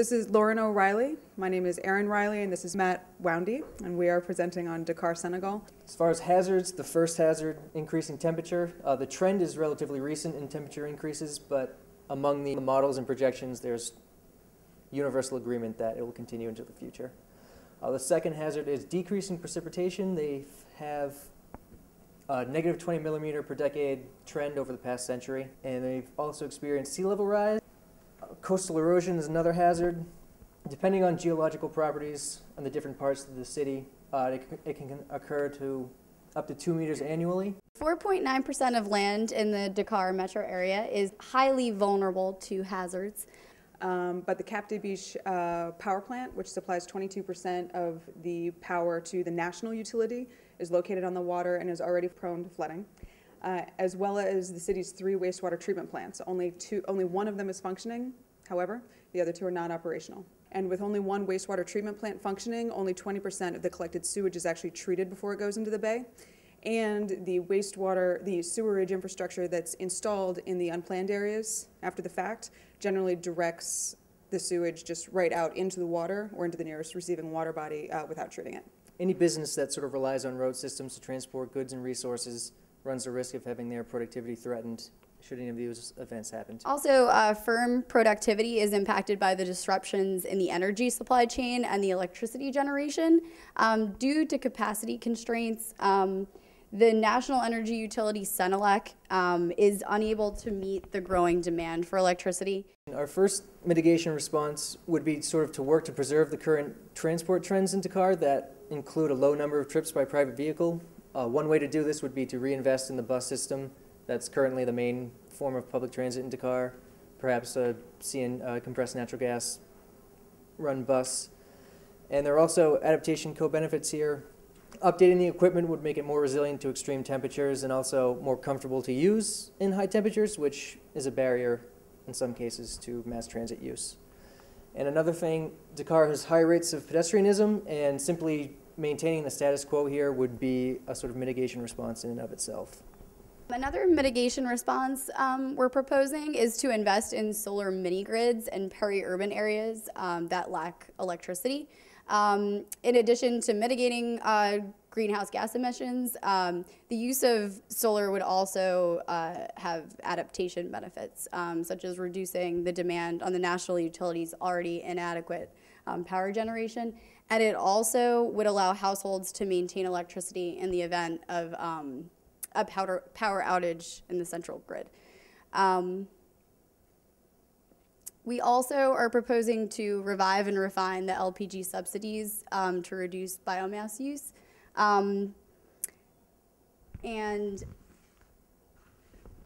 This is Lauren O'Reilly. My name is Erin Riley, and this is Matt Woundy, and we are presenting on Dakar, Senegal. As far as hazards, the first hazard, increasing temperature. The trend is relatively recent in temperature increases, but among the models and projections, there's universal agreement that it will continue into the future. The second hazard is decreasing precipitation. They have a negative 20 millimeter per decade trend over the past century, and they've also experienced sea level rise. Coastal erosion is another hazard. Depending on geological properties on the different parts of the city, it can occur to up to 2 meters annually. 4.9% of land in the Dakar metro area is highly vulnerable to hazards. But the Cap des Biches power plant, which supplies 22% of the power to the national utility, is located on the water and is already prone to flooding, as well as the city's 3 wastewater treatment plants. Only one of them is functioning, however, the other 2 are not operational. And with only 1 wastewater treatment plant functioning, only 20% of the collected sewage is actually treated before it goes into the bay. And the sewerage infrastructure that's installed in the unplanned areas after the fact generally directs the sewage just right out into the water or into the nearest receiving water body without treating it. Any business that sort of relies on road systems to transport goods and resources runs the risk of having their productivity threatened should any of these events happen. Also, firm productivity is impacted by the disruptions in the energy supply chain and the electricity generation. Due to capacity constraints, the national energy utility, Senelec, is unable to meet the growing demand for electricity. Our first mitigation response would be sort of to work to preserve the current transport trends in Dakar that include a low number of trips by private vehicle. One way to do this would be to reinvest in the bus system that's currently the main form of public transit in Dakar, perhaps a compressed natural gas run bus. And there are also adaptation co-benefits here. Updating the equipment would make it more resilient to extreme temperatures and also more comfortable to use in high temperatures, which is a barrier in some cases to mass transit use. And another thing, Dakar has high rates of pedestrianism, and simply maintaining the status quo here would be a sort of mitigation response in and of itself. Another mitigation response we're proposing is to invest in solar mini-grids in peri-urban areas that lack electricity. In addition to mitigating greenhouse gas emissions, the use of solar would also have adaptation benefits, such as reducing the demand on the national utilities' already inadequate power generation. And it also would allow households to maintain electricity in the event of a power outage in the central grid. We also are proposing to revive and refine the LPG subsidies to reduce biomass use. And in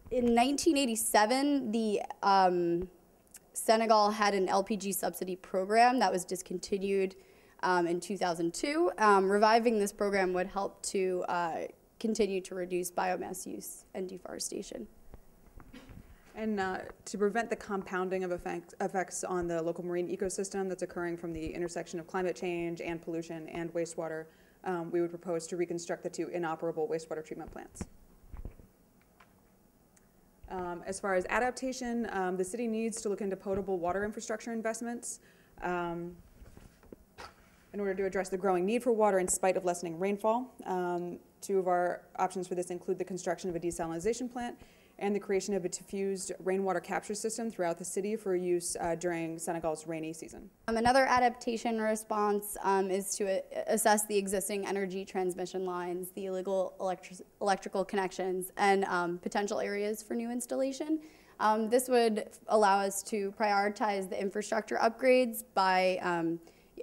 1987, the Senegal had an LPG subsidy program that was discontinued in 2002. Reviving this program would help to continue to reduce biomass use and deforestation. And to prevent the compounding of effects on the local marine ecosystem that's occurring from the intersection of climate change and pollution and wastewater, we would propose to reconstruct the 2 inoperable wastewater treatment plants. As far as adaptation, the city needs to look into potable water infrastructure investments in order to address the growing need for water in spite of lessening rainfall. 2 of our options for this include the construction of a desalination plant and the creation of a diffused rainwater capture system throughout the city for use during Senegal's rainy season. Another adaptation response is to assess the existing energy transmission lines, the illegal electrical connections, and potential areas for new installation. This would allow us to prioritize the infrastructure upgrades by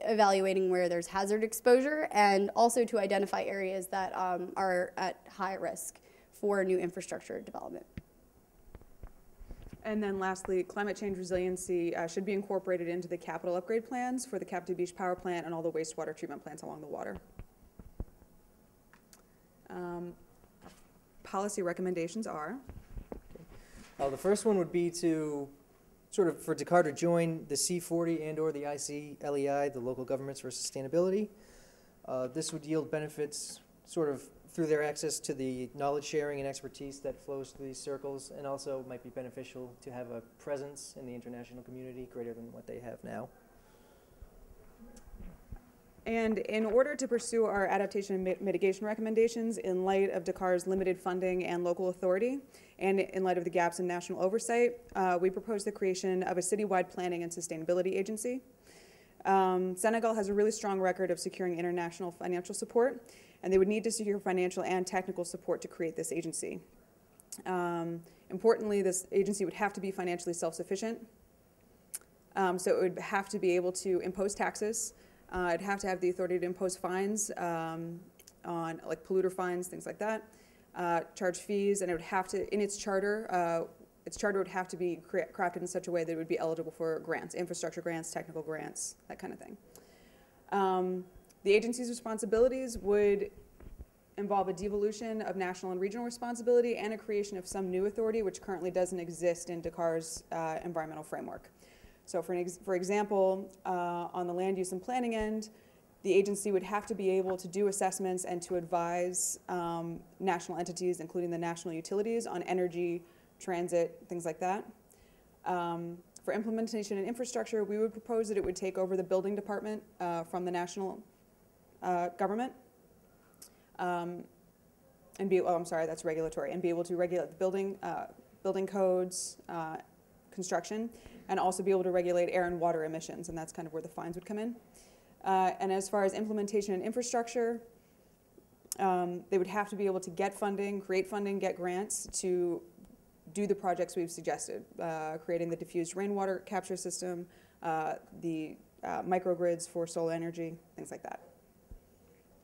evaluating where there's hazard exposure, and also to identify areas that are at high risk for new infrastructure development. And then lastly, climate change resiliency should be incorporated into the capital upgrade plans for the Cap des Biches power plant and all the wastewater treatment plants along the water. Policy recommendations are? The first one would be to sort of for Dakar to join the C40 and or the ICLEI, the Local Governments for Sustainability. This would yield benefits sort of through their access to the knowledge sharing and expertise that flows through these circles, and also might be beneficial to have a presence in the international community greater than what they have now. And in order to pursue our adaptation and mitigation recommendations in light of Dakar's limited funding and local authority, and in light of the gaps in national oversight, we propose the creation of a citywide planning and sustainability agency. Senegal has a really strong record of securing international financial support, and they would need to secure financial and technical support to create this agency. Importantly, this agency would have to be financially self-sufficient, so it would have to be able to impose taxes. It'd have to have the authority to impose fines on like polluter fines, things like that, charge fees, and it would have to, in its charter would have to be crafted in such a way that it would be eligible for grants, infrastructure grants, technical grants, that kind of thing. The agency's responsibilities would involve a devolution of national and regional responsibility and a creation of some new authority which currently doesn't exist in Dakar's environmental framework. So for example, on the land use and planning end, the agency would have to be able to do assessments and to advise national entities, including the national utilities, on energy, transit, things like that. For implementation and infrastructure, we would propose that it would take over the building department from the national government. And be, oh, I'm sorry, that's regulatory, and be able to regulate the building codes, construction, and also be able to regulate air and water emissions, and that's kind of where the fines would come in. And as far as implementation and infrastructure, they would have to be able to get funding, create funding, get grants to do the projects we've suggested, creating the diffused rainwater capture system, the microgrids for solar energy, things like that.